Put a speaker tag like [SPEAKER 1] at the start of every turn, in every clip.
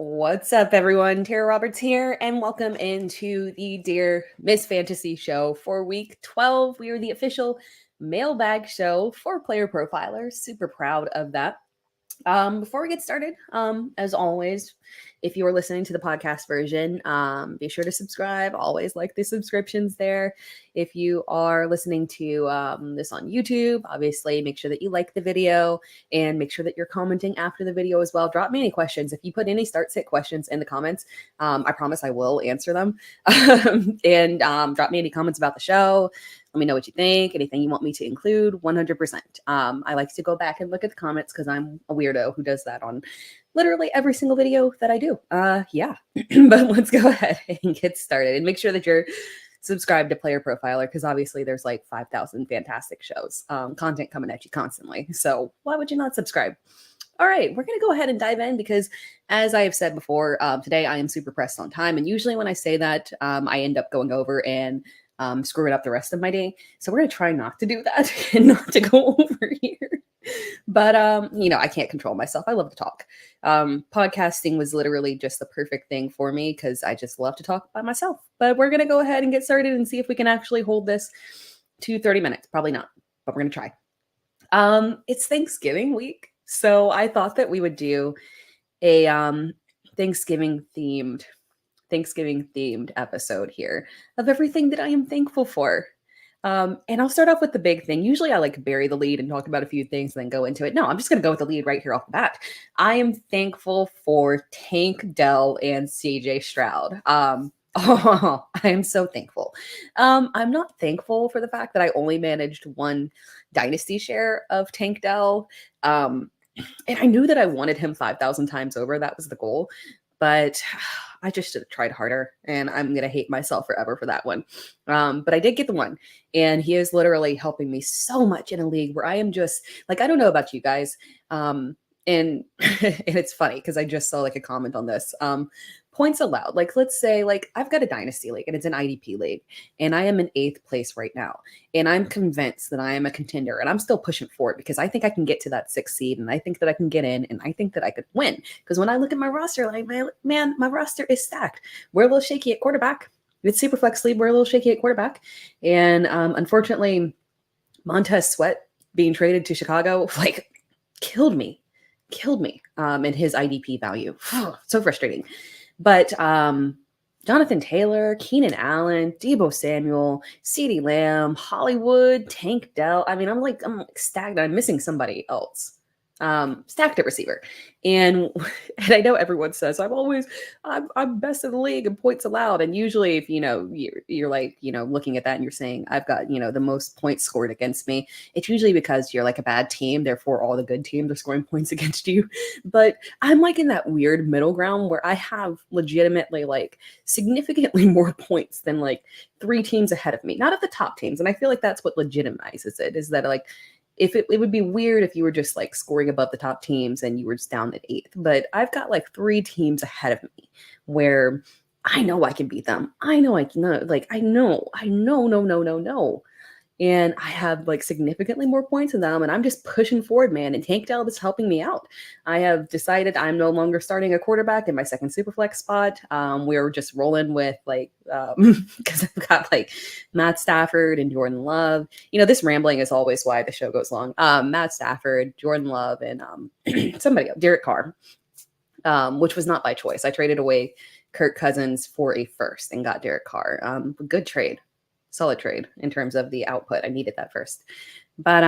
[SPEAKER 1] What's up, everyone? Tara Roberts here, and welcome into the Dear Miss Fantasy show for week 12. We are the official mailbag show for Player Profiler. Super proud of that. Before we get started, as always, if you are listening to the podcast version, be sure to subscribe. Always like the subscriptions there. If you are listening to this on YouTube, obviously make sure that you like the video and make sure that you're commenting after the video as well. Drop me any questions. If you put any start-sit questions in the comments, I promise I will answer them. And drop me any comments about the show. Let me know what you think, anything you want me to include, 100%. I like to go back and look at the comments because I'm a weirdo who does that on literally every single video that I do. Yeah, but let's go ahead and get started and make sure that you're subscribed to Player Profiler because obviously there's like 5,000 fantastic shows, content coming at you constantly. So why would you not subscribe? All right, we're going to go ahead and dive in because, as I have said before, today I am super pressed on time. And usually when I say that, I end up going over and screwing up the rest of my day. So we're going to try not to do that and not to go over here. But, I can't control myself. I love to talk. Podcasting was literally just the perfect thing for me because I just love to talk by myself. But we're going to go ahead and get started and see if we can actually hold this to 30 minutes. Probably not, but we're going to try. It's Thanksgiving week. So I thought that we would do a Thanksgiving themed episode here of everything that I am thankful for. And I'll start off with the big thing. Usually I like bury the lead and talk about a few things and then go into it. No, I'm just going to go with the lead right here off the bat. I am thankful for Tank Dell and CJ Stroud. I am so thankful. I'm not thankful for the fact that I only managed one Dynasty share of Tank Dell. And I knew that I wanted him 5,000 times over. That was the goal. But I just should have tried harder, and I'm going to hate myself forever for that one. But I did get the one, and he is literally helping me so much in a league where I am just like, I don't know about you guys. And it's funny because I just saw like a comment on this. Points allowed. Like, let's say like I've got a dynasty league and it's an IDP league and I am in 8th place right now. And I'm convinced that I am a contender and I'm still pushing for it because I think I can get to that 6th seed and I think that I can get in and I think that I could win. Because when I look at my roster, like, man, my roster is stacked. We're a little shaky at quarterback. It's super flex league. We're a little shaky at quarterback. And unfortunately, Montez Sweat being traded to Chicago, like killed me in his IDP value. So frustrating. But Jonathan Taylor, Keenan Allen, Deebo Samuel, CeeDee Lamb, Hollywood, Tank Dell. I mean, I'm stacked. I'm missing somebody else. Stacked at receiver. And I know everyone says I'm best in the league in points allowed. And usually if, you're like, looking at that and you're saying I've got, the most points scored against me, it's usually because you're like a bad team. Therefore all the good teams are scoring points against you. But I'm like in that weird middle ground where I have legitimately like significantly more points than like 3 teams ahead of me, not of the top teams. And I feel like that's what legitimizes it, is that like, if it would be weird if you were just like scoring above the top teams and you were just down at 8th, but I've got like 3 teams ahead of me where I know I can beat them. I know I can, like, no. And I have like significantly more points than them and I'm just pushing forward, man. And Tank Dell is helping me out. I have decided I'm no longer starting a quarterback in my second superflex spot. We're just rolling with like, because I've got like Matt Stafford and Jordan Love. This rambling is always why the show goes long. Matt Stafford, Jordan Love, and somebody else, Derek Carr, which was not by choice. I traded away Kirk Cousins for a first and got Derek Carr. Good trade. Solid trade in terms of the output. I needed that first. But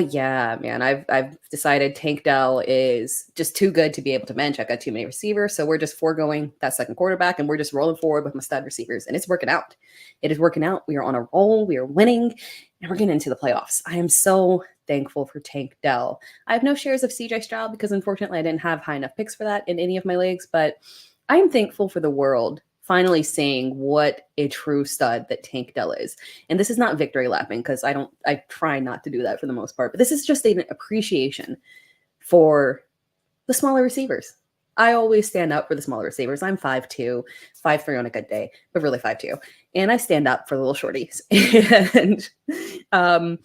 [SPEAKER 1] yeah, man, I've decided Tank Dell is just too good to be able to bench. I've got too many receivers. So we're just foregoing that second quarterback and we're just rolling forward with my stud receivers. And it's working out. It is working out. We are on a roll. We are winning and we're getting into the playoffs. I am so thankful for Tank Dell. I have no shares of CJ Stroud because unfortunately I didn't have high enough picks for that in any of my leagues, but I am thankful for the world finally seeing what a true stud that Tank Dell is. And this is not victory lapping because I try not to do that for the most part, but this is just an appreciation for the smaller receivers. I always stand up for the smaller receivers. I'm 5'2", 5'3" on a good day, but really 5'2". And I stand up for the little shorties. And I'm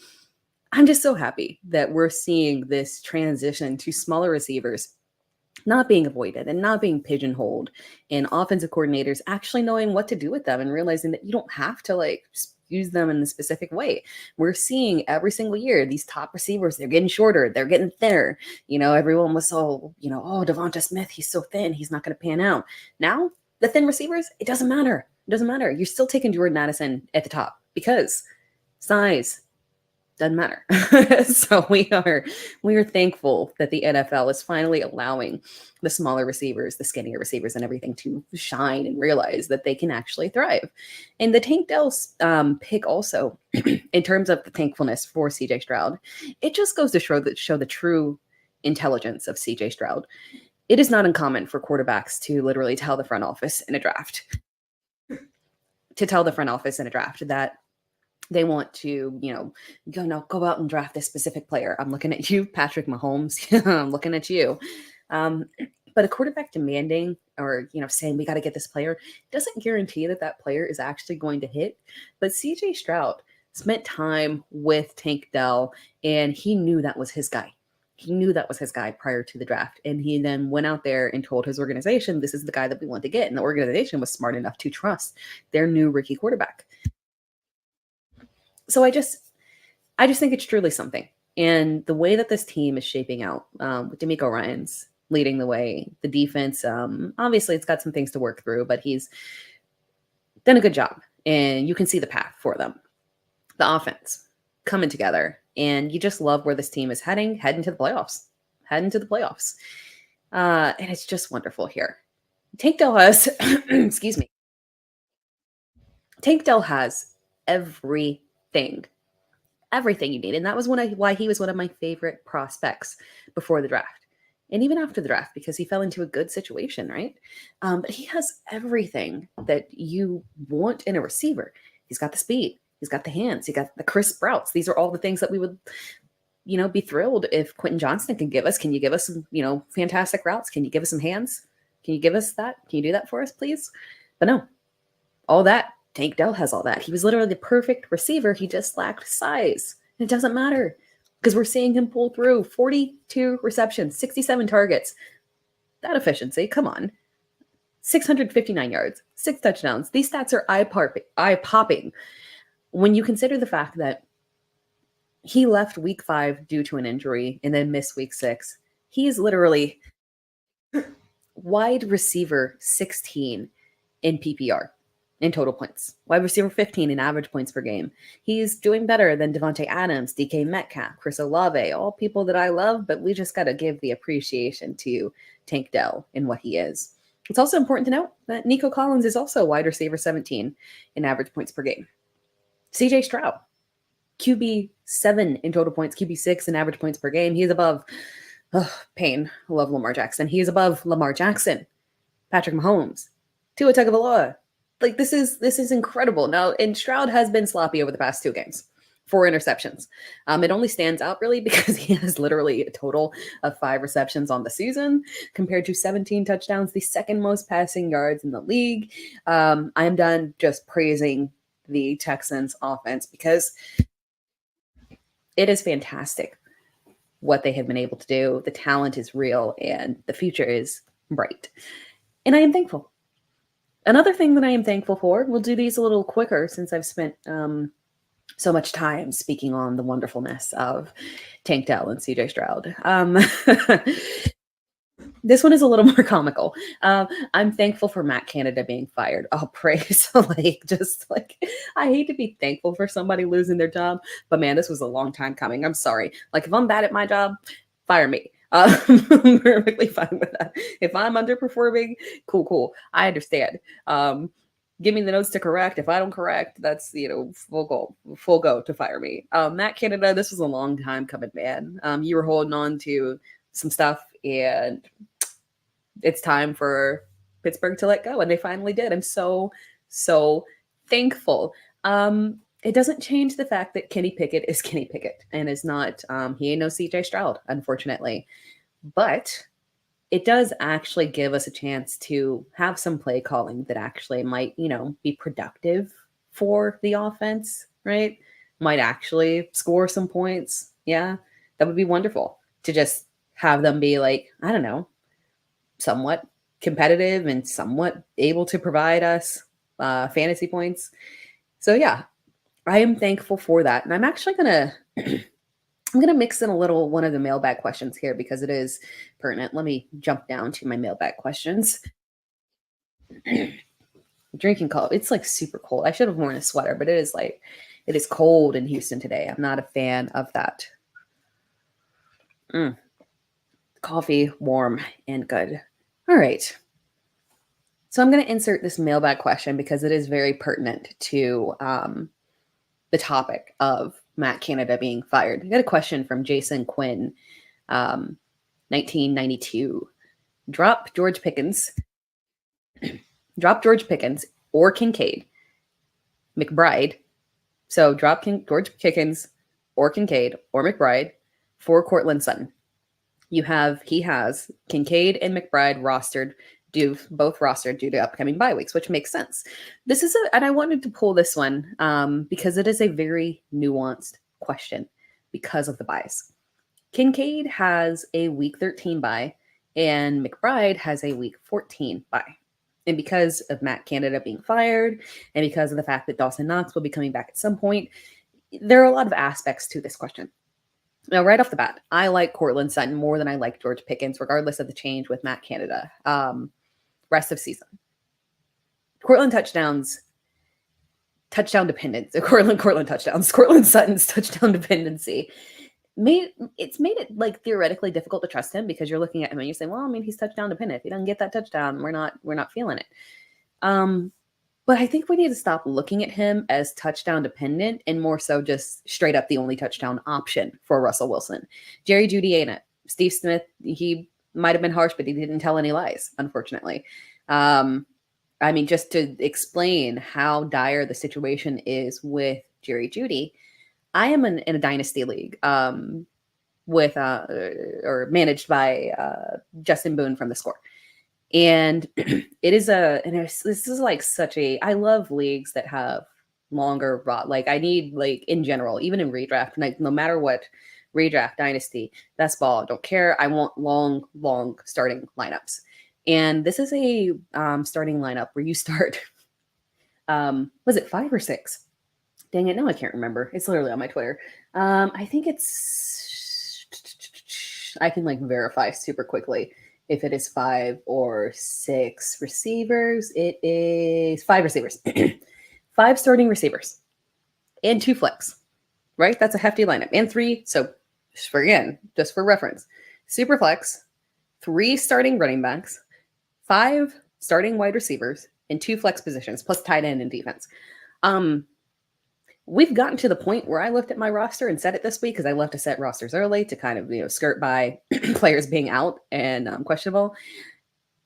[SPEAKER 1] just so happy that we're seeing this transition to smaller receivers not being avoided and not being pigeonholed, and offensive coordinators actually knowing what to do with them and realizing that you don't have to like use them in a specific way. We're seeing every single year these top receivers, they're getting shorter, they're getting thinner. Everyone was so, oh, Devonta Smith, he's so thin, he's not going to pan out. Now, the thin receivers, it doesn't matter. It doesn't matter. You're still taking Jordan Addison at the top because size doesn't matter. So we are thankful that the NFL is finally allowing the smaller receivers, the skinnier receivers, and everything to shine and realize that they can actually thrive. And the Tank Dell pick also, in terms of the thankfulness for CJ Stroud, it just goes to show the true intelligence of CJ Stroud. It is not uncommon for quarterbacks to literally tell the front office in a draft that they want to, go out and draft this specific player. I'm looking at you, Patrick Mahomes. I'm looking at you. But a quarterback demanding or, saying we got to get this player doesn't guarantee that player is actually going to hit. But CJ Stroud spent time with Tank Dell, and he knew that was his guy. He knew that was his guy prior to the draft. And he then went out there and told his organization, this is the guy that we want to get. And the organization was smart enough to trust their new rookie quarterback. So I just think it's truly something. And the way that this team is shaping out, with DeMeco Ryans leading the way, the defense, obviously it's got some things to work through, but he's done a good job. And you can see the path for them. The offense coming together. And you just love where this team is heading to the playoffs. And it's just wonderful here. Tank Dell has, excuse me. Tank Dell has everything you need. And that was why he was one of my favorite prospects before the draft. And even after the draft, because he fell into a good situation, right? But he has everything that you want in a receiver. He's got the speed. He's got the hands. He got the crisp routes. These are all the things that we would, be thrilled if Quentin Johnston can give us. Can you give us some, fantastic routes? Can you give us some hands? Can you give us that? Can you do that for us, please? But no, all that. Tank Dell has all that. He was literally the perfect receiver. He just lacked size. And it doesn't matter because we're seeing him pull through 42 receptions, 67 targets. That efficiency, come on. 659 yards, 6 touchdowns. These stats are eye-popping. When you consider the fact that he left week 5 due to an injury and then missed week 6, he is literally wide receiver 16 in PPR in total points, wide receiver 15 in average points per game. He's doing better than Devontae Adams, DK Metcalf, Chris Olave, all people that I love, but we just got to give the appreciation to Tank Dell and what he is. It's also important to note that Nico Collins is also wide receiver 17 in average points per game. CJ Stroud, QB 7 in total points, QB 6 in average points per game. He's above Payne. I love Lamar Jackson. He is above Lamar Jackson, Patrick Mahomes, Tua Tagovailoa. Like this is incredible. Now, and Stroud has been sloppy over the past 2 games. 4 interceptions. It only stands out really because he has literally a total of 5 receptions on the season compared to 17 touchdowns, the second most passing yards in the league. I am done just praising the Texans offense because it is fantastic what they have been able to do. The talent is real and the future is bright. And I am thankful. Another thing that I am thankful for, we'll do these a little quicker since I've spent so much time speaking on the wonderfulness of Tank Dell and CJ Stroud. This one is a little more comical. I'm thankful for Matt Canada being fired. Oh, praise. I hate to be thankful for somebody losing their job, but man, this was a long time coming. I'm sorry. Like if I'm bad at my job, fire me. I'm perfectly fine with that. If I'm underperforming, cool. I understand. Give me the notes to correct. If I don't correct, that's, full go to fire me. Matt Canada, this was a long time coming, man. You were holding on to some stuff and it's time for Pittsburgh to let go. And they finally did. I'm so thankful. It doesn't change the fact that Kenny Pickett is Kenny Pickett and is not, he ain't no CJ Stroud, unfortunately. But it does actually give us a chance to have some play calling that actually might, be productive for the offense, right? Might actually score some points. Yeah, that would be wonderful to just have them be like, I don't know, somewhat competitive and somewhat able to provide us fantasy points. So yeah, I am thankful for that. And I'm actually going to I'm going to mix in a little one of the mailbag questions here because it is pertinent. Let me jump down to my mailbag questions. Drinking coffee. It's like super cold. I should have worn a sweater, but it is cold in Houston today. I'm not a fan of that. Coffee, warm and good. All right. So I'm going to insert this mailbag question because it is very pertinent to the topic of Matt Canada being fired. I got a question from Jason Quinn, 1992. Drop George Pickens or Kincaid, McBride. So drop George Pickens or Kincaid or McBride for Cortland Sutton. He has Kincaid and McBride both rostered due to upcoming bye weeks, which makes sense. And I wanted to pull this one because it is a very nuanced question because of the byes. Kincaid has a week 13 bye and McBride has a week 14 bye. And because of Matt Canada being fired and because of the fact that Dawson Knox will be coming back at some point, there are a lot of aspects to this question. Now, right off the bat, I like Cortland Sutton more than I like George Pickens, regardless of the change with Matt Canada. Rest of season. Cortland touchdowns, touchdown dependence. Cortland touchdowns. Cortland Sutton's touchdown dependency made it like theoretically difficult to trust him because you're looking at him and you're saying, well, I mean, he's touchdown dependent. If he doesn't get that touchdown, we're not feeling it. But I think we need to stop looking at him as touchdown dependent and more so just straight up the only touchdown option for Russell Wilson. Jerry Jeudy ain't it. Steve Smith, he might have been harsh, but he didn't tell any lies, unfortunately. I mean, just to explain how dire the situation is with Jerry Jeudy, I am in a Dynasty league with or managed by Justin Boone from The Score. And this is like I love leagues that have longer like I need like in general, even in redraft, like no matter what redraft, dynasty, best ball, don't care. I want long starting lineups. And this is a starting lineup where you start, was it 5 or 6? Dang it. No, I can't remember. It's literally on my Twitter. I think I can like verify super quickly. If it is 5 or 6 receivers, it is 5 receivers. 5 starting receivers and 2 flex, right? That's a hefty lineup. And 3, so just for reference, super flex, 3 starting running backs, 5 starting wide receivers, and 2 flex positions, plus tight end and defense. We've gotten to the point where I looked at my roster and set it this week because I love to set rosters early to kind of, skirt by players being out and questionable.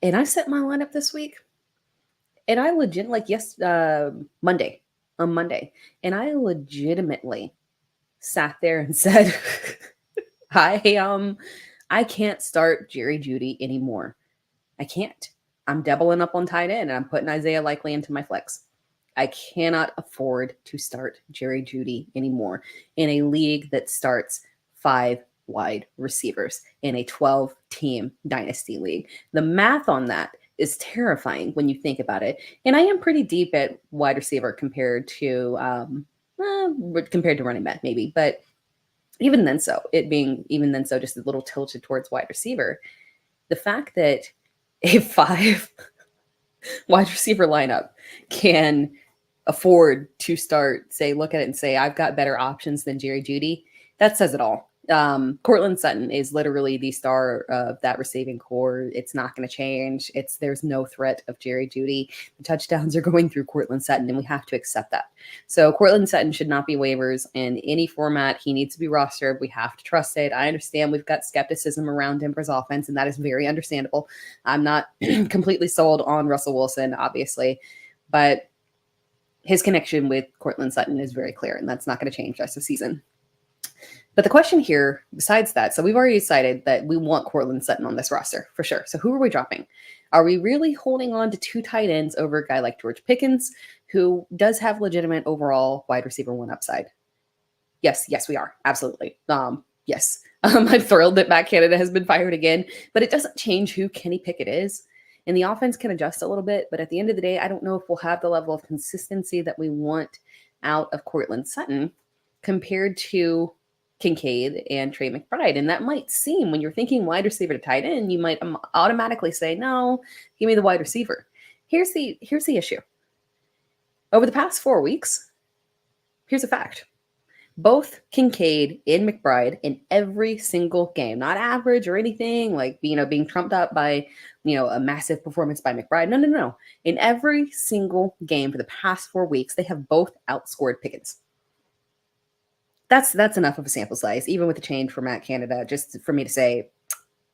[SPEAKER 1] And I set my lineup this week. And I Monday, and I legitimately sat there and said, I can't start Jerry Jeudy anymore. I can't. I'm doubling up on tight end and I'm putting Isaiah Likely into my flex. I cannot afford to start Jerry Jeudy anymore in a league that starts 5 wide receivers in a 12-team dynasty league. The math on that is terrifying when you think about it. And I am pretty deep at wide receiver compared to running back maybe, but even then so, just a little tilted towards wide receiver. The fact that a 5 wide receiver lineup can afford to look at it and say, I've got better options than Jerry Jeudy. That says it all. Cortland Sutton is literally the star of that receiving core. It's not going to change. There's no threat of Jerry Jeudy. The touchdowns are going through Cortland Sutton, and we have to accept that. So Cortland Sutton should not be waivers in any format. He needs to be rostered. We have to trust it. I understand we've got skepticism around Denver's offense, and that is very understandable. I'm not completely sold on Russell Wilson, obviously, but his connection with Cortland Sutton is very clear, and that's not going to change rest of the season. But the question here, besides that, so we've already decided that we want Cortland Sutton on this roster for sure. So who are we dropping? Are we really holding on to 2 tight ends over a guy like George Pickens, who does have legitimate overall wide receiver 1 upside? Yes, we are. Absolutely. Yes. I'm thrilled that Matt Canada has been fired again, but it doesn't change who Kenny Pickett is. And the offense can adjust a little bit, but at the end of the day, I don't know if we'll have the level of consistency that we want out of Cortland Sutton compared to Kincaid and Trey McBride. And that might seem, when you're thinking wide receiver to tight end, you might automatically say, no, give me the wide receiver. Here's the issue. Over the past 4 weeks, here's a fact. Both Kincaid and McBride in every single game, not average or anything like, being trumped up by, a massive performance by McBride. No. In every single game for the past 4 weeks, they have both outscored Pickens. That's enough of a sample size, even with the change for Matt Canada, just for me to say,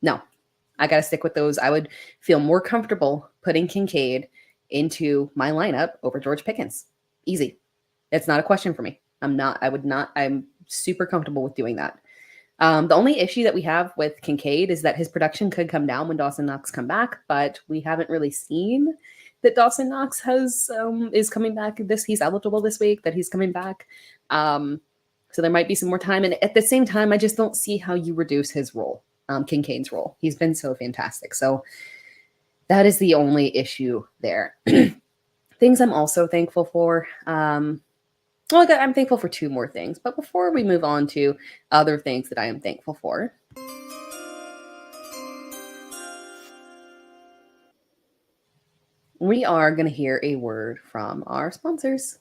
[SPEAKER 1] no, I got to stick with those. I would feel more comfortable putting Kincaid into my lineup over George Pickens. Easy. It's not a question for me. I'm super comfortable with doing that. The only issue that we have with Kincaid is that his production could come down when Dawson Knox come back, but we haven't really seen that Dawson Knox is coming back he's eligible this week, that he's coming back. So there might be some more time. And at the same time, I just don't see how you reduce his role, Kincaid's role. He's been so fantastic. So that is the only issue there. Things I'm also thankful for. I'm thankful for 2 more things. But before we move on to other things that I am thankful for, we are going to hear a word from our sponsors.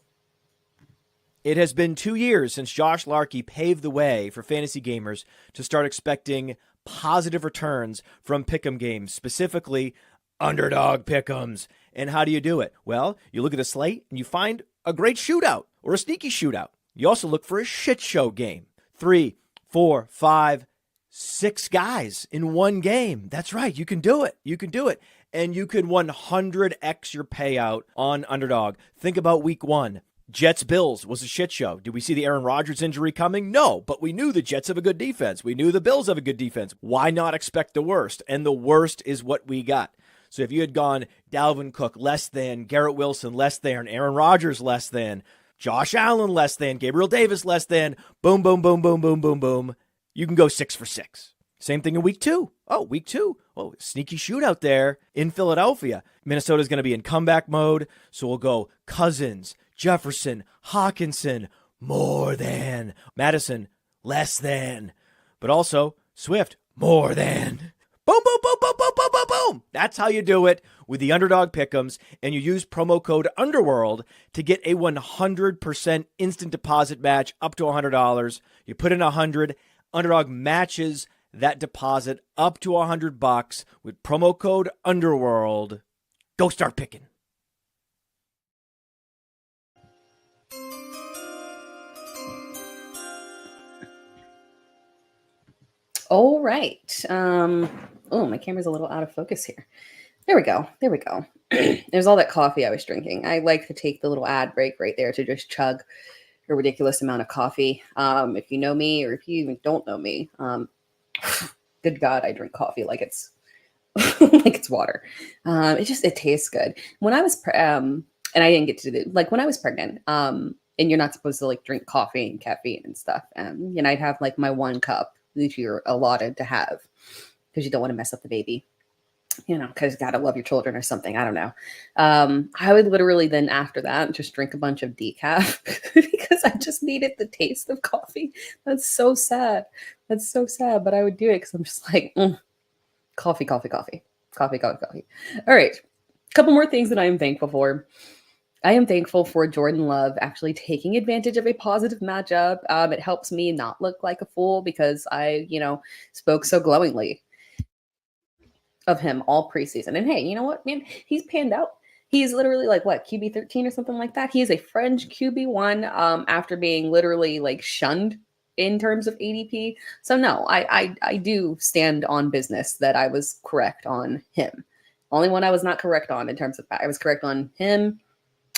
[SPEAKER 2] It has been 2 years since Josh Larkey paved the way for fantasy gamers to start expecting positive returns from pick'em games, specifically underdog pick'ems. And how do you do it? Well, you look at the slate and you find a great shootout or a sneaky shootout. You also look for a shit show game. 3, 4, 5, 6 guys in one game. That's right. You can do it. You can do it. And you can 100x your payout on underdog. Think about week 1. Jets-Bills was a shit show. Did we see the Aaron Rodgers injury coming? No, but we knew the Jets have a good defense. We knew the Bills have a good defense. Why not expect the worst? And the worst is what we got. So if you had gone Dalvin Cook less than, Garrett Wilson less than, Aaron Rodgers less than, Josh Allen less than, Gabriel Davis less than, boom, boom, boom, boom, boom, boom, boom, you can go 6 for 6. Same thing in week 2. Oh, week 2. Oh, sneaky shootout there in Philadelphia. Minnesota's going to be in comeback mode, so we'll go Cousins, Jefferson, Hawkinson, more than. Madison, less than. But also, Swift, more than. Boom, boom, boom, boom, boom, boom, boom, boom. That's how you do it with the underdog pick'ems, and you use promo code Underworld to get a 100% instant deposit match up to $100. You put in $100, Underdog matches that deposit up to $100 with promo code Underworld. Go start picking.
[SPEAKER 1] All right. My camera's a little out of focus here. There we go. There's all that coffee I was drinking. I like to take the little ad break right there to just chug a ridiculous amount of coffee. If you know me, or if you even don't know me, good God, I drink coffee like it's like it's water. It tastes good. When I was and I didn't get to do, like, when I was pregnant, and you're not supposed to like drink coffee and caffeine and stuff. I'd have like my 1 cup that you're allotted to have because you don't want to mess up the baby, because you gotta love your children or something. I don't know. I would literally then after that just drink a bunch of decaf because I just needed the taste of coffee. That's so sad. But I would do it because I'm just like, coffee. All right. A couple more things that I am thankful for. I am thankful for Jordan Love actually taking advantage of a positive matchup. It helps me not look like a fool because I, spoke so glowingly of him all preseason. And hey, you know what, man? He's panned out. He's literally like, what, QB 13 or something like that? He is a fringe QB1 after being literally like shunned in terms of ADP. So no, I do stand on business that I was correct on him. Only one I was not correct on in terms of, I was correct on him,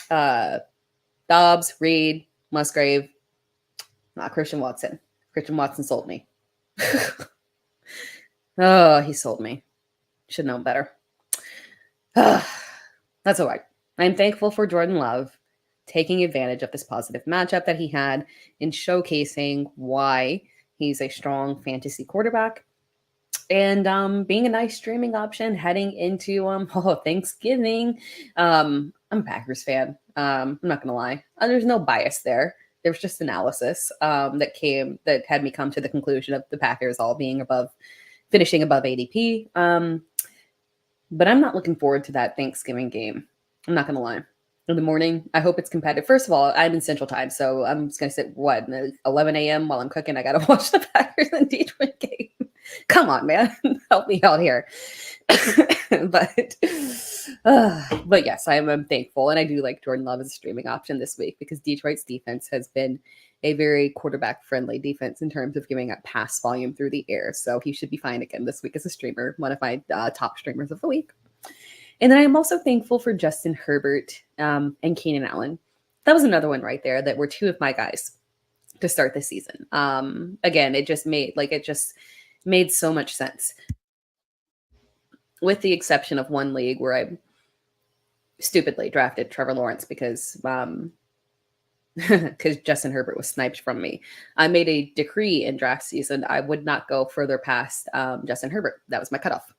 [SPEAKER 1] Dobbs, Reed, Musgrave, not Christian Watson. Christian Watson sold me. Oh, he sold me. Should know better. That's all right. I'm thankful for Jordan Love taking advantage of this positive matchup that he had in showcasing why He's a strong fantasy quarterback. And being a nice streaming option heading into Thanksgiving. I'm a Packers fan. I'm not gonna lie. There's no bias there. There was just analysis that had me come to the conclusion of the Packers all being finishing above ADP. But I'm not looking forward to that Thanksgiving game. I'm not gonna lie. In the morning, I hope it's competitive. First of all, I'm in Central Time, so I'm just gonna sit 11 a.m. while I'm cooking. I gotta watch the Packers and Detroit game. Come on, man, help me out here. but yes, I'm thankful, and I do like Jordan Love as a streaming option this week because Detroit's defense has been a very quarterback-friendly defense in terms of giving up pass volume through the air. So he should be fine again this week as a streamer, one of my top streamers of the week. And then I'm also thankful for Justin Herbert and Keenan Allen. That was another one right there that were two of my guys to start the season. Again, it just made so much sense. With the exception of one league where I stupidly drafted Trevor Lawrence because Justin Herbert was sniped from me. I made a decree in draft season. I would not go further past Justin Herbert. That was my cutoff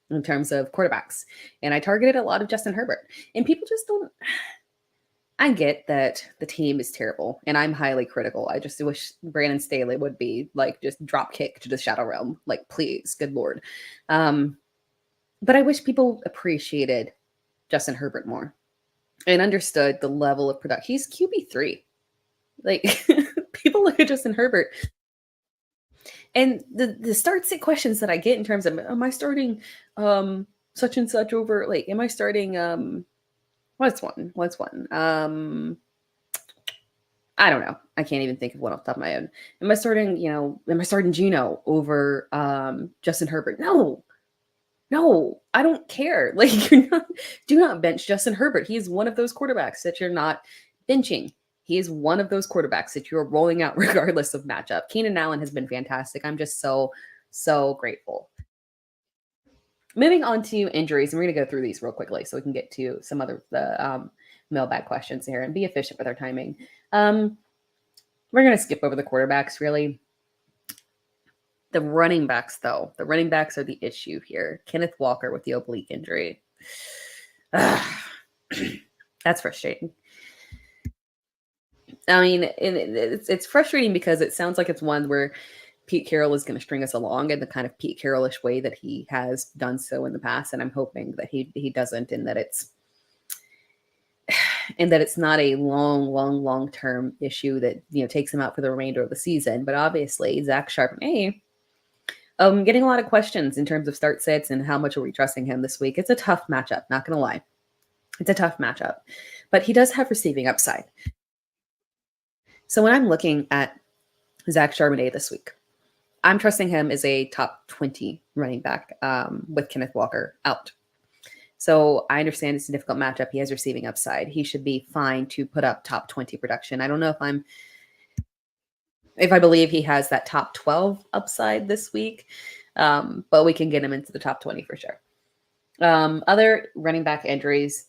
[SPEAKER 1] in terms of quarterbacks. And I targeted a lot of Justin Herbert. And people just don't. I get that the team is terrible, and I'm highly critical. I just wish Brandon Staley would be like just drop kick to the Shadow Realm. Like, please, good Lord. But I wish people appreciated Justin Herbert more and understood the level of production. He's QB3. Like, people look at Justin Herbert. And the start-sit questions that I get in terms of, am I starting such and such over, like, am I starting, what's one? I don't know. I can't even think of one off the top of my head. Am I starting Geno over Justin Herbert? No, I don't care. Like, do not bench Justin Herbert. He is one of those quarterbacks that you're not benching. He is one of those quarterbacks that you're rolling out regardless of matchup. Keenan Allen has been fantastic. I'm just so grateful. Moving on to injuries, and we're going to go through these real quickly so we can get to some other mailbag questions here and be efficient with our timing. We're going to skip over the quarterbacks, really. The running backs, though. The running backs are the issue here. Kenneth Walker with the oblique injury. That's frustrating. I mean, it's frustrating because it sounds like it's one where Pete Carroll is going to string us along in the kind of Pete Carroll-ish way that he has done so in the past. And I'm hoping that he doesn't, and that it's not a long-term issue that, takes him out for the remainder of the season. But obviously, Zach Charbonnet, getting a lot of questions in terms of start sits and how much are we trusting him this week. It's a tough matchup, not going to lie. It's a tough matchup, but he does have receiving upside. So when I'm looking at Zach Charbonnet this week, I'm trusting him as a top 20 running back with Kenneth Walker out. So I understand it's a difficult matchup. He has receiving upside. He should be fine to put up top 20 production. I don't know if I believe he has that top 12 upside this week, but we can get him into the top 20 for sure. Other running back injuries,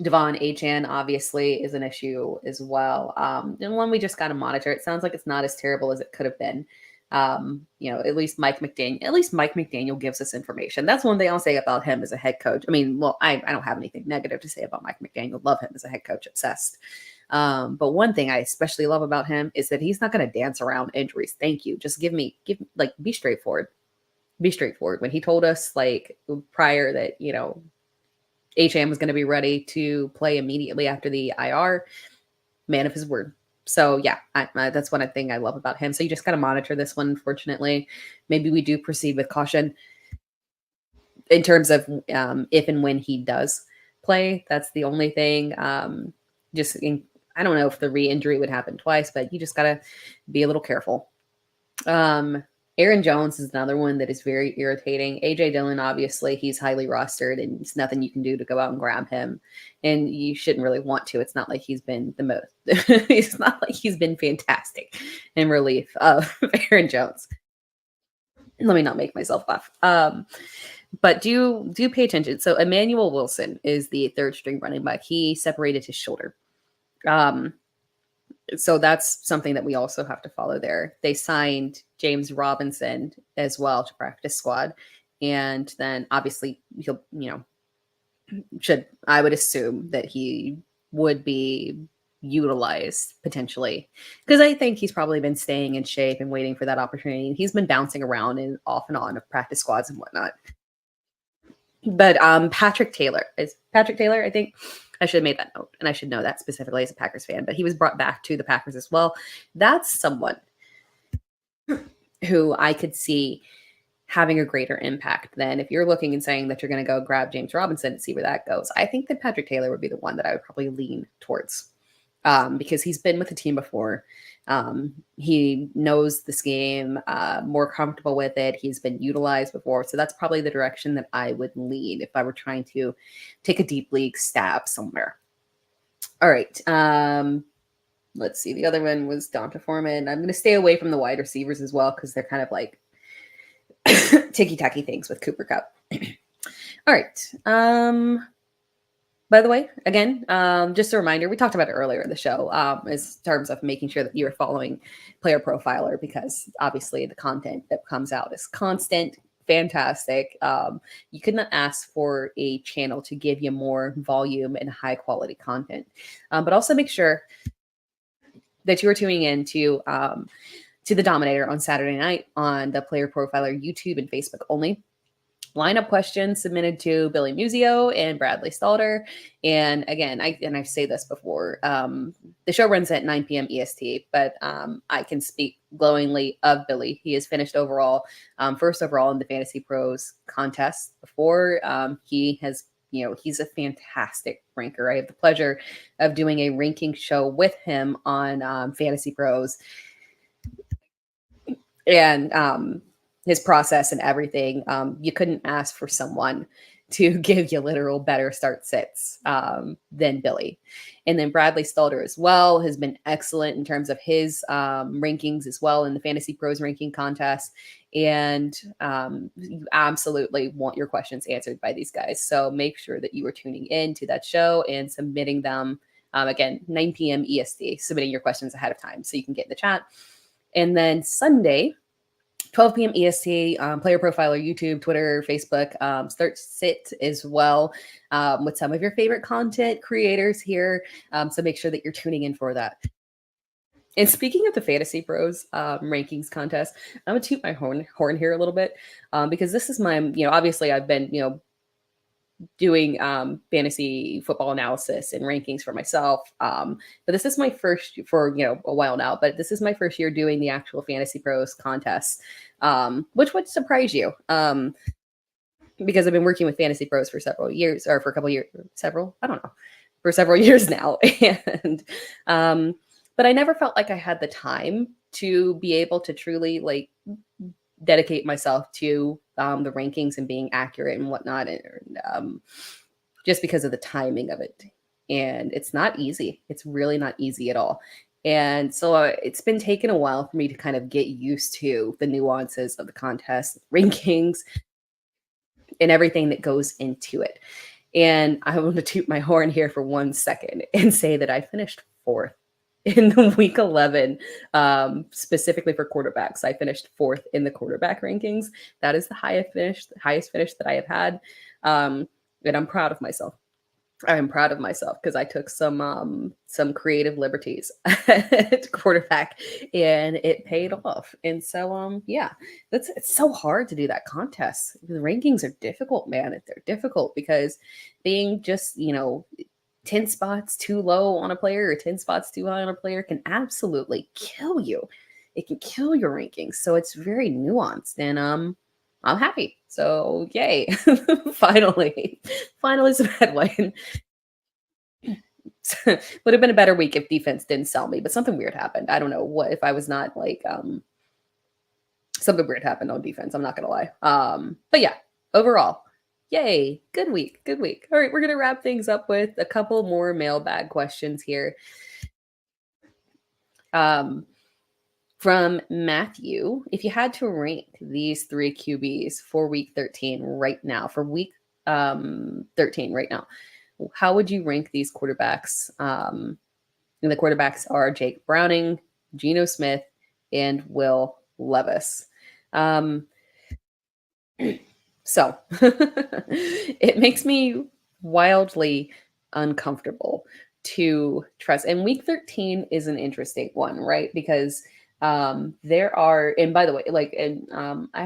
[SPEAKER 1] Devon Achane obviously is an issue as well. And one we just got to monitor. It sounds like it's not as terrible as it could have been. At least Mike McDaniel gives us information. That's one thing I'll say about him as a head coach. I mean, well, I don't have anything negative to say about Mike McDaniel. Love him as a head coach, obsessed. But one thing I especially love about him is that he's not going to dance around injuries. Thank you. Just be straightforward. Be straightforward. When he told us prior that, Achane was going to be ready to play immediately after the IR, man of his word. So yeah, that's one thing I love about him. So you just got to monitor this one. Unfortunately, maybe we do proceed with caution in terms of if and when he does play. That's the only thing. I don't know if the re-injury would happen twice, but you just got to be a little careful. Aaron Jones is another one that is very irritating. AJ Dillon, obviously, he's highly rostered, and it's nothing you can do to go out and grab him. And you shouldn't really want to. It's not like he's been the most. It's not like he's been fantastic in relief of Aaron Jones. Let me not make myself laugh. But do pay attention. So Emmanuel Wilson is the third string running back. He separated his shoulder. So that's something that we also have to follow there. They signed James Robinson as well to practice squad. And then obviously he'll, I would assume that he would be utilized potentially, because I think he's probably been staying in shape and waiting for that opportunity. He's been bouncing around and off and on of practice squads and whatnot. But Patrick Taylor, I think I should have made that note, and I should know that specifically as a Packers fan, but he was brought back to the Packers as well. That's someone who I could see having a greater impact than if you're looking and saying that you're going to go grab James Robinson and see where that goes. I think that Patrick Taylor would be the one that I would probably lean towards, because he's been with the team before. He knows the scheme, more comfortable with it. He's been utilized before. So that's probably the direction that I would lean if I were trying to take a deep league stab somewhere. All right. Let's see. The other one was Donta Foreman. I'm going to stay away from the wide receivers as well, because they're kind of like ticky-tacky things with Cooper Kupp. All right. By the way, again, just a reminder, we talked about it earlier in the show, as terms of making sure that you're following Player Profiler, because obviously the content that comes out is constant, fantastic. You could not ask for a channel to give you more volume and high quality content, but also make sure that you are tuning in to the Dominator on Saturday night on the Player Profiler YouTube and Facebook only. Lineup questions submitted to Billy Muzio and Bradley Stalter. And again, I say this before, the show runs at 9 p.m. EST, but I can speak glowingly of Billy. He has finished overall, first overall in the Fantasy Pros contest before. He has, he's a fantastic ranker. I have the pleasure of doing a ranking show with him on Fantasy Pros. And his process and everything, you couldn't ask for someone to give you literal better start sits than Billy. And then Bradley Stalter as well has been excellent in terms of his rankings as well in the Fantasy Pros ranking contest. And you absolutely want your questions answered by these guys. So make sure that you are tuning in to that show and submitting them. Again, 9 p.m. EST, submitting your questions ahead of time so you can get in the chat. And then Sunday, 12 p.m. EST, Player Profiler, YouTube, Twitter, Facebook, start sit as well with some of your favorite content creators here. So make sure that you're tuning in for that. And speaking of the Fantasy Pros rankings contest, I'm going to toot my horn here a little bit because this is my, obviously I've been, doing fantasy football analysis and rankings for myself. But this is my first for, a while now, but this is my first year doing the actual Fantasy Pros contest, which would surprise you. Because I've been working with Fantasy Pros for several years, or for a couple years, for several years now. And, but I never felt like I had the time to be able to truly dedicate myself to the rankings and being accurate and whatnot, and just because of the timing of it. And it's not easy. It's really not easy at all. And so it's been taking a while for me to kind of get used to the nuances of the contest, rankings, and everything that goes into it. And I want to toot my horn here for 1 second and say that I finished 4th in the week 11, specifically for quarterbacks. I finished 4th in the quarterback rankings. That is the highest finish that I have had. And I'm proud of myself. I'm proud of myself because I took some creative liberties at quarterback and it paid off. And so, it's so hard to do that contest. The rankings are difficult, man. They're difficult because being just, 10 spots too low on a player or 10 spots too high on a player can absolutely kill you. It can kill your rankings. So it's very nuanced, and I'm happy. So yay. Finally some headway. Would have been a better week if defense didn't sell me, but something weird happened. I don't know what, if I was not something weird happened on defense. I'm not going to lie. But yeah, overall, yay. Good week. All right. We're going to wrap things up with a couple more mailbag questions here. From Matthew, if you had to rank these 3 QBs for week 13 right now, how would you rank these quarterbacks And the quarterbacks are Jake Browning, Geno Smith, and Will Levis. So it makes me wildly uncomfortable to trust. And week 13 is an interesting one, right? Because there are, and by the way, I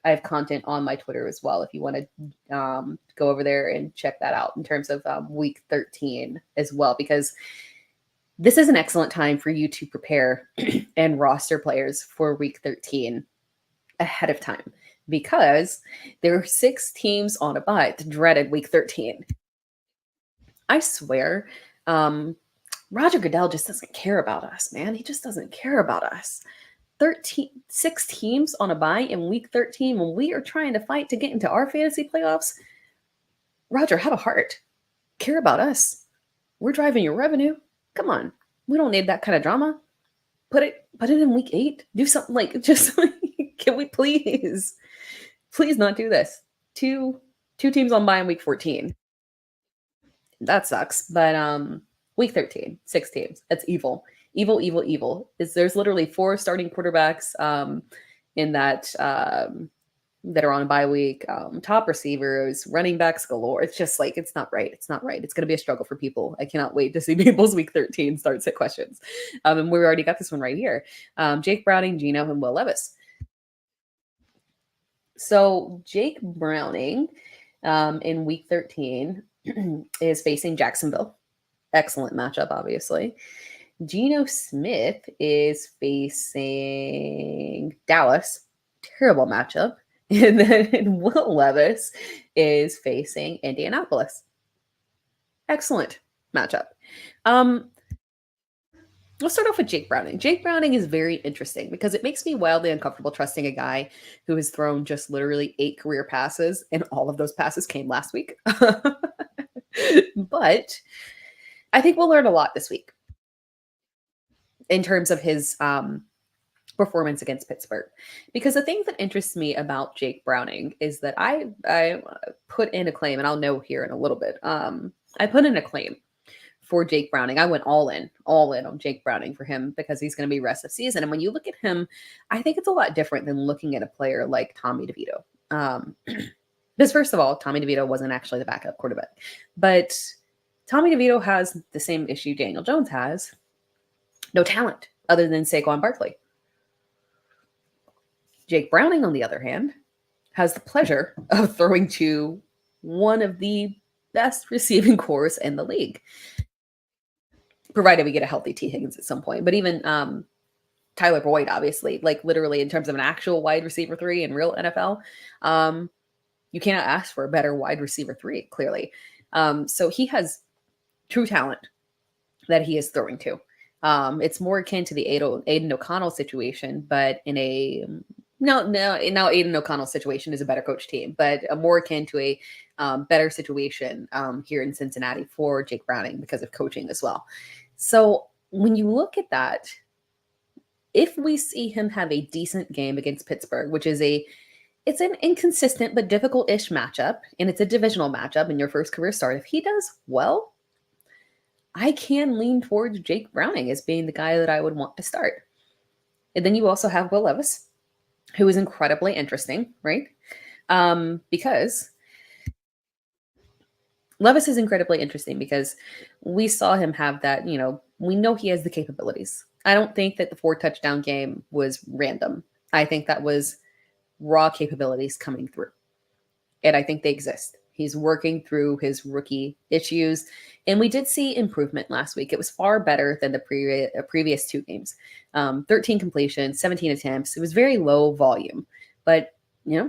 [SPEAKER 1] have content on my Twitter as well if you want to go over there and check that out in terms of week 13 as well, because this is an excellent time for you to prepare and roster players for week 13 ahead of time, because there are 6 teams on a bye, the dreaded week 13. I swear, Roger Goodell just doesn't care about us, man. He just doesn't care about us. 6 teams on a bye in week 13 when we are trying to fight to get into our fantasy playoffs. Roger, have a heart. Care about us. We're driving your revenue. Come on. We don't need that kind of drama. Put it in week 8. Do something can we please not do this? Two teams on bye in week 14. That sucks. But week 13, 6 teams. That's evil. Evil. There's literally 4 starting quarterbacks in that that are on a bye week, top receivers, running backs galore. It's just like, it's not right. It's going to be a struggle for people. I cannot wait to see people's week 13 start sit questions. And we already got this one right here. Jake Browning, Geno, and Will Levis. So Jake Browning in week 13 is facing Jacksonville. Excellent matchup, obviously. Geno Smith is facing Dallas. Terrible matchup. And then Will Levis is facing Indianapolis. Excellent matchup. Let's start off with Jake Browning. Jake Browning is very interesting because it makes me wildly uncomfortable trusting a guy who has thrown just literally 8 career passes, and all of those passes came last week. But I think we'll learn a lot this week in terms of his performance against Pittsburgh. Because the thing that interests me about Jake Browning is that I put in a claim, and I'll know here in a little bit. I put in a claim for Jake Browning. I went all in on Jake Browning for him because he's going to be rest of season. And when you look at him, I think it's a lot different than looking at a player like Tommy DeVito. Because first of all, Tommy DeVito wasn't actually the backup quarterback, but Tommy DeVito has the same issue Daniel Jones has. No talent other than Saquon Barkley. Jake Browning, on the other hand, has the pleasure of throwing to one of the best receiving corps in the league, provided we get a healthy T. Higgins at some point. But even Tyler Boyd, obviously, like literally in terms of an actual wide receiver 3 in real NFL, you cannot ask for a better wide receiver 3, clearly. So he has true talent that he is throwing to. It's more akin to the Aiden O'Connell situation, but in a now Aiden O'Connell's situation is a better coach team, but more akin to a better situation here in Cincinnati for Jake Browning because of coaching as well. So when you look at that, if we see him have a decent game against Pittsburgh, which is it's an inconsistent but difficult-ish matchup, and it's a divisional matchup in your first career start, if he does well, I can lean towards Jake Browning as being the guy that I would want to start. And then you also have Will Levis, who is incredibly interesting, right? Because Levis is incredibly interesting because we saw him have that, we know he has the capabilities. I don't think that the 4 touchdown game was random. I think that was raw capabilities coming through. And I think they exist. He's working through his rookie issues. And we did see improvement last week. It was far better than the previous 2 games. 13 completions, 17 attempts. It was very low volume. But,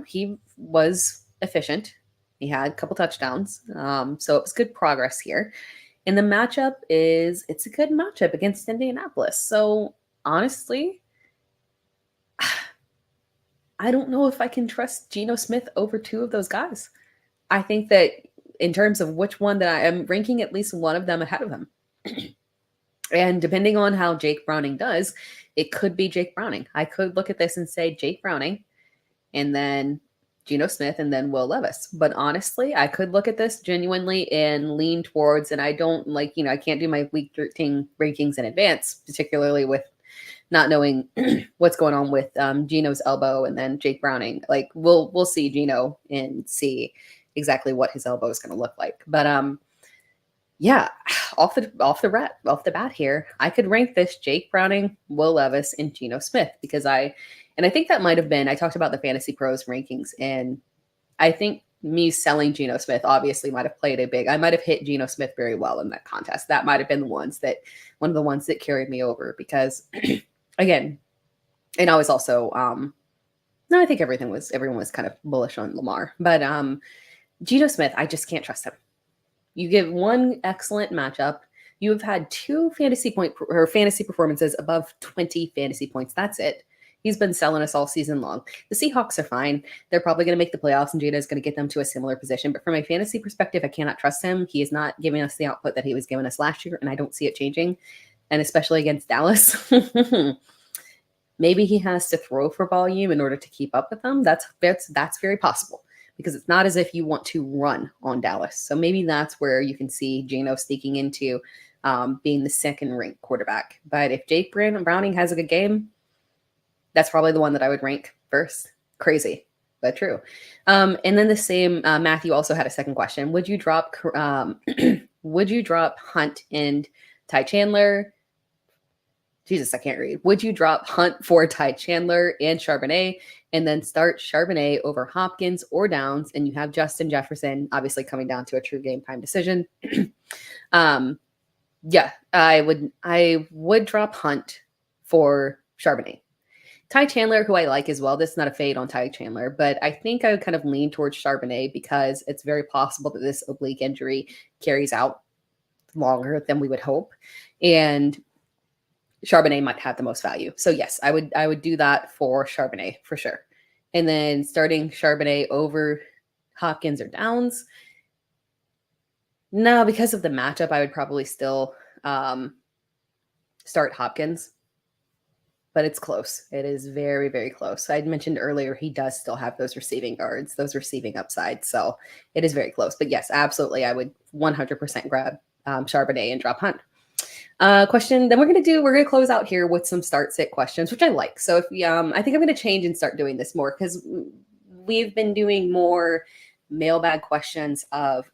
[SPEAKER 1] he was efficient. He had a couple touchdowns. So it was good progress here. And the matchup it's a good matchup against Indianapolis. So honestly, I don't know if I can trust Geno Smith over 2 of those guys. I think that in terms of which one that I am ranking at least one of them ahead of him. And depending on how Jake Browning does, it could be Jake Browning. I could look at this and say Jake Browning and then Geno Smith, and then Will Levis. But honestly, I could look at this genuinely and lean towards, and I don't like, I can't do my week 13 rankings in advance, particularly with not knowing what's going on with Geno's elbow and then Jake Browning. Like we'll see Geno and see exactly what his elbow is going to look like. But yeah, off the bat here, I could rank this Jake Browning, Will Levis, and Geno Smith because I think that might have been, I talked about the Fantasy Pros rankings, and I think me selling Geno Smith obviously might have played I might have hit Geno Smith very well in that contest. That might have been one of the ones that carried me over because again, and I was also, no, I think everyone was kind of bullish on Lamar, but Geno Smith, I just can't trust him. You give one excellent matchup. You have had 2 fantasy performances above 20 fantasy points. That's it. He's been selling us all season long. The Seahawks are fine. They're probably going to make the playoffs, and Geno is going to get them to a similar position. But from a fantasy perspective, I cannot trust him. He is not giving us the output that he was giving us last year, and I don't see it changing. And especially against Dallas, maybe he has to throw for volume in order to keep up with them. That's very possible because it's not as if you want to run on Dallas. So maybe that's where you can see Geno sneaking into being the second-ranked quarterback. But if Jake Browning has a good game, that's probably the one that I would rank first. Crazy, but true. And then the same Matthew also had a second question. Would you drop Hunt and Ty Chandler? Jesus, I can't read. Would you drop Hunt for Ty Chandler and Charbonnet and then start Charbonnet over Hopkins or Downs? And you have Justin Jefferson obviously coming down to a true game time decision. Yeah, I would drop Hunt for Charbonnet. Ty Chandler, who I like as well. This is not a fade on Ty Chandler, but I think I would kind of lean towards Charbonnet because it's very possible that this oblique injury carries out longer than we would hope. And Charbonnet might have the most value. So yes, I would do that for Charbonnet for sure. And then starting Charbonnet over Hopkins or Downs. No, because of the matchup, I would probably still start Hopkins. But it's close. It is very, very close. I mentioned earlier he does still have those receiving yards, those receiving upsides. So it is very close. But yes, absolutely, I would 100% grab Charbonnet and drop Hunt. Question. Then we're gonna close out here with some start sit questions, which I like. So if I think I'm gonna change and start doing this more because we've been doing more mailbag questions of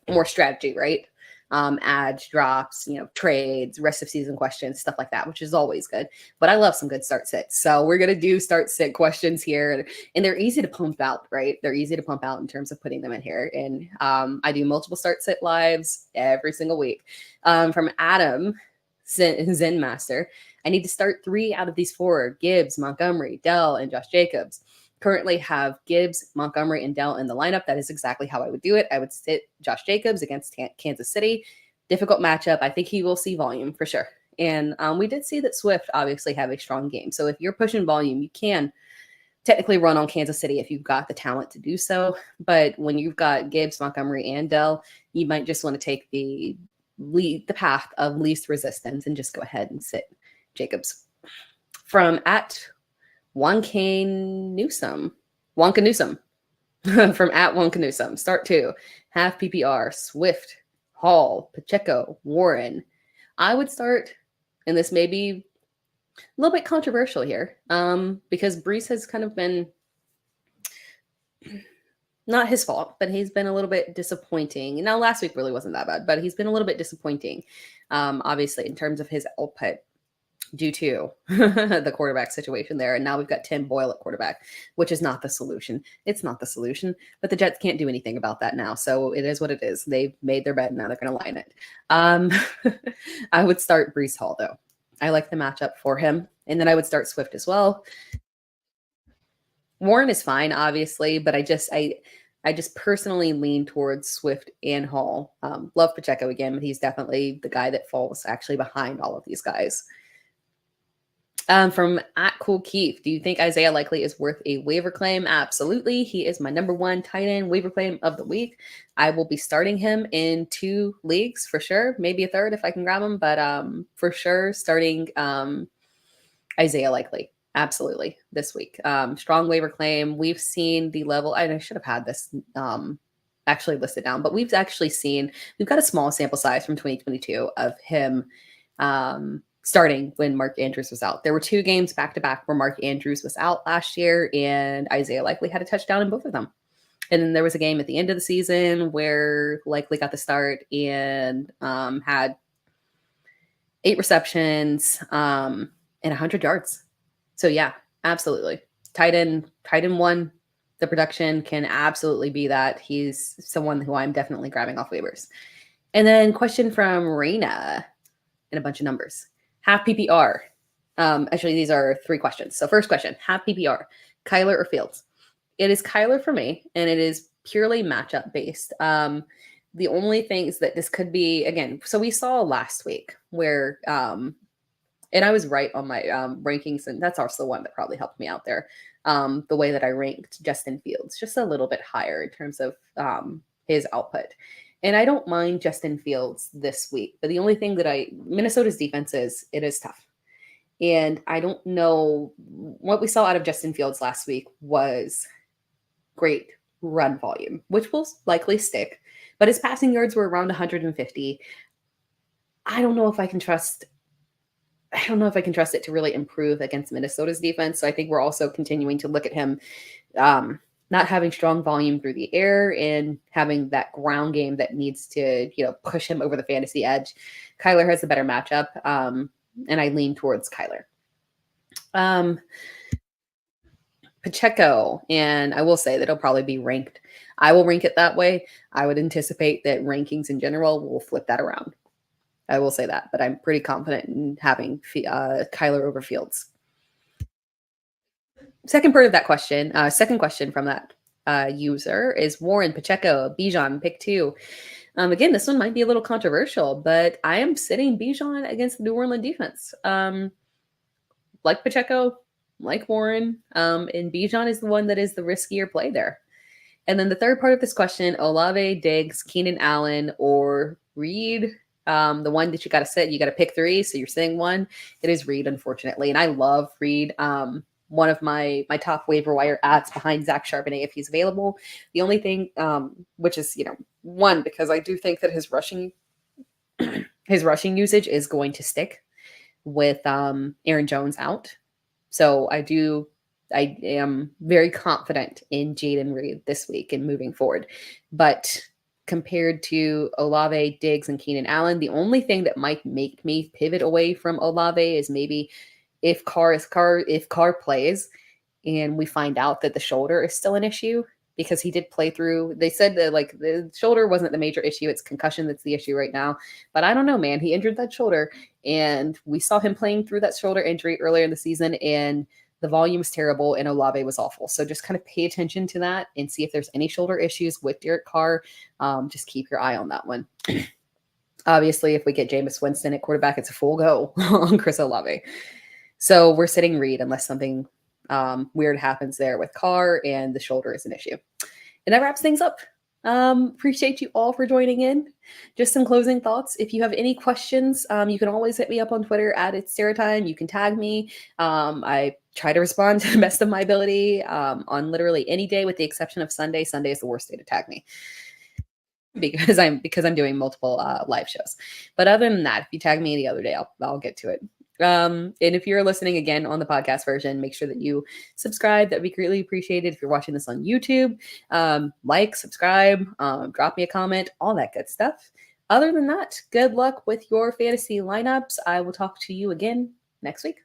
[SPEAKER 1] more strategy, right? Ads, drops, trades, rest of season questions, stuff like that, which is always good. But I love some good start sits. So we're going to do start sit questions here. And they're easy to pump out, right? They're easy to pump out in terms of putting them in here. And I do multiple start sit lives every single week. From Adam, Zen Master, I need to start 3 out of these 4, Gibbs, Montgomery, Dell, and Josh Jacobs. Currently have Gibbs, Montgomery, and Dell in the lineup. That is exactly how I would do it. I would sit Josh Jacobs against Kansas City. Difficult matchup. I think he will see volume for sure. And we did see that Swift obviously have a strong game. So if you're pushing volume, you can technically run on Kansas City if you've got the talent to do so. But when you've got Gibbs, Montgomery, and Dell, you might just want to take the path of least resistance and just go ahead and sit Jacobs. From at Wonka Newsom. From at Wonka Newsom. Start 2. Half PPR. Swift, Hall, Pacheco, Warren. I would start, and this may be a little bit controversial here, because Brees has kind of been not his fault, but he's been a little bit disappointing. Now, last week really wasn't that bad, but he's been a little bit disappointing, obviously, in terms of his output, due to the quarterback situation there. And now we've got Tim Boyle at quarterback, which is not the solution. It's not the solution, but the Jets can't do anything about that now. So it is what it is. They've made their bet. Now they're going to line it. I would start Brees Hall though. I like the matchup for him. And then I would start Swift as well. Warren is fine, obviously, but I just personally lean towards Swift and Hall. Love Pacheco again, but he's definitely the guy that falls actually behind all of these guys. From at Cool Keith, do you think Isaiah Likely is worth a waiver claim? Absolutely. He is my number 1 tight end waiver claim of the week. I will be starting him in 2 leagues for sure. Maybe a third if I can grab him, but for sure starting Isaiah Likely. Absolutely. This week. Strong waiver claim. We've seen the level. I should have had this actually listed down, but we've got a small sample size from 2022 of him starting when Mark Andrews was out. There were 2 games back to back where Mark Andrews was out last year, and Isaiah Likely had a touchdown in both of them. And then there was a game at the end of the season where Likely got the start and had 8 receptions and 100 yards. So yeah, absolutely. Tight end 1. The production can absolutely be that. He's someone who I'm definitely grabbing off waivers. And then question from Raina in a bunch of numbers. Half PPR. Actually, these are 3 questions. So first question, half PPR, Kyler or Fields? It is Kyler for me, and it is purely matchup based. The only things that this could be, again, so we saw last week where, and I was right on my rankings, and that's also the one that probably helped me out there. The way that I ranked Justin Fields, just a little bit higher in terms of his output. And I don't mind Justin Fields this week, but the only thing that Minnesota's defense it is tough. And I don't know, what we saw out of Justin Fields last week was great run volume, which will likely stick, but his passing yards were around 150. I don't know if I can trust it to really improve against Minnesota's defense. So I think we're also continuing to look at him not having strong volume through the air and having that ground game that needs to, push him over the fantasy edge. Kyler has a better matchup, and I lean towards Kyler. Pacheco, and I will say that it'll probably be ranked. I will rank it that way. I would anticipate that rankings in general will flip that around. I will say that, but I'm pretty confident in having Kyler over Fields. Second part of that question, second question from that user is Warren, Pacheco, Bijan, pick 2. Again, this one might be a little controversial, but I am sitting Bijan against the New Orleans defense. Like Pacheco, like Warren, and Bijan is the one that is the riskier play there. And then the third part of this question, Olave, Diggs, Keenan Allen, or Reed. The one that you got to sit, you got to pick 3. So you're sitting one. It is Reed, unfortunately. And I love Reed. One of my top waiver wire ads behind Zach Charbonnet if he's available. The only thing, which is, one, because I do think that his rushing usage is going to stick with Aaron Jones out. So I am very confident in Jaden Reed this week and moving forward. But compared to Olave, Diggs, and Keenan Allen, the only thing that might make me pivot away from Olave is maybe if Carr plays and we find out that the shoulder is still an issue, because he did play through. They said that the shoulder wasn't the major issue. It's concussion that's the issue right now. But I don't know, man. He injured that shoulder, and we saw him playing through that shoulder injury earlier in the season, and the volume was terrible, and Olave was awful. So just kind of pay attention to that and see if there's any shoulder issues with Derek Carr. Just keep your eye on that one. Obviously, if we get Jameis Winston at quarterback, it's a full go on Chris Olave. So we're sitting Reed unless something weird happens there with Carr and the shoulder is an issue. And that wraps things up. Appreciate you all for joining in. Just some closing thoughts. If you have any questions, you can always hit me up on Twitter at It's Sarah Time. You can tag me. I try to respond to the best of my ability on literally any day with the exception of Sunday. Sunday is the worst day to tag me because I'm doing multiple live shows. But other than that, if you tag me any other day, I'll get to it. And if you're listening again on the podcast version, make sure that you subscribe. That'd be greatly appreciated. If you're watching this on YouTube, like, subscribe, drop me a comment, all that good stuff. Other than that, good luck with your fantasy lineups. I will talk to you again next week.